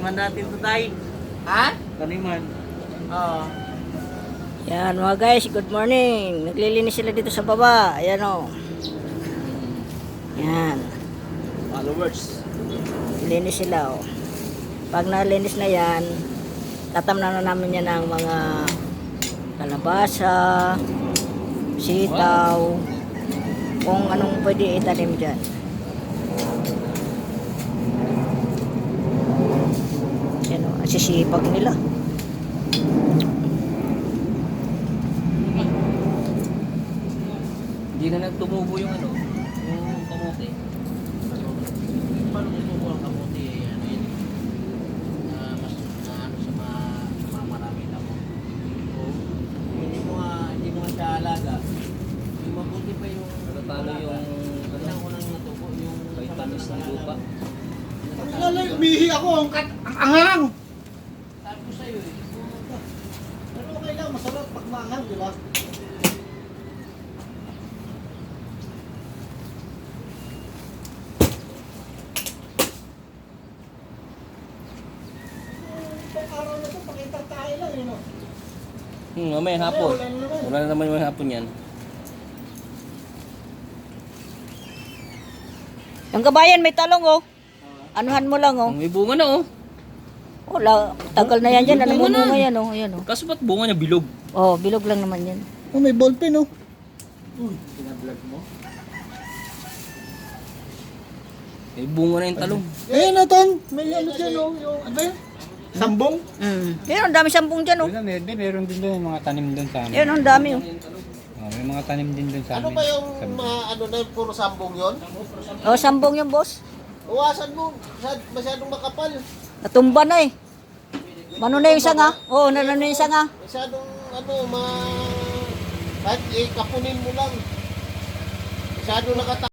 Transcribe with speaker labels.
Speaker 1: Taniman natin to tayo.
Speaker 2: Ha?
Speaker 1: Taniman.
Speaker 2: Oo.
Speaker 3: Yan mga guys, good morning. Naglilinis sila dito sa baba. Ayan o. Yan.
Speaker 1: Followers.
Speaker 3: Linis sila o. Pag nalinis na yan, tatamnan na namin yan ng mga kalabasa, sitaw, kung anong pwede itanim dyan. Yan o, sisipag nila.
Speaker 1: Hindi na nagtumubo yung ano, yung kamote. Paano tumubo ang kamote? Ano yun? Mas ano sa mga marami na mo. Hindi mo nga siya alaga. Yung mabuti pa yung talo yung unang natubo yung vitamins ng lupa.
Speaker 2: Umihi ako. Ang anghang.
Speaker 1: Sabi ko sa'yo eh.
Speaker 2: Pero okay lang. Masarap pag maanghang, di ba? Araw na ito, pakita tayo lang, yun o.
Speaker 1: Mamaya hapon.
Speaker 2: Wala na naman.
Speaker 1: Wala na naman yung hapon yan.
Speaker 3: Yung kabayan, may talong oh. Anuhan mo lang oh.
Speaker 1: May bunga na oh.
Speaker 3: Wala, tagal na yan dyan. Ano mo nga yan oh. Ayan oh.
Speaker 1: Kaso ba't bunga niya bilog?
Speaker 3: Oh, bilog lang naman yan.
Speaker 2: Oh, may ballpen, oh.
Speaker 1: Pinablog mo? May bunga na yung talong.
Speaker 2: Ayan na, Ton. May ano dyan, oh. Yung, ano ba yun? Sambong?
Speaker 3: Pero ang dami sampung dyan oh.
Speaker 4: Meron din doon mga tanim doon sa amin.
Speaker 3: Ayan, ang dami oh.
Speaker 4: May mga tanim din doon sa amin.
Speaker 2: Ano ba yung ano na yung puro sambong yun?
Speaker 3: Oh, sambong yung boss.
Speaker 2: Uwasan mo. Masyadong makapal.
Speaker 3: Natumba na eh. Mano na yung sanga? Oo, na yung sanga.
Speaker 2: Masyadong ano, kahit kapunin mo lang. Masyadong nakata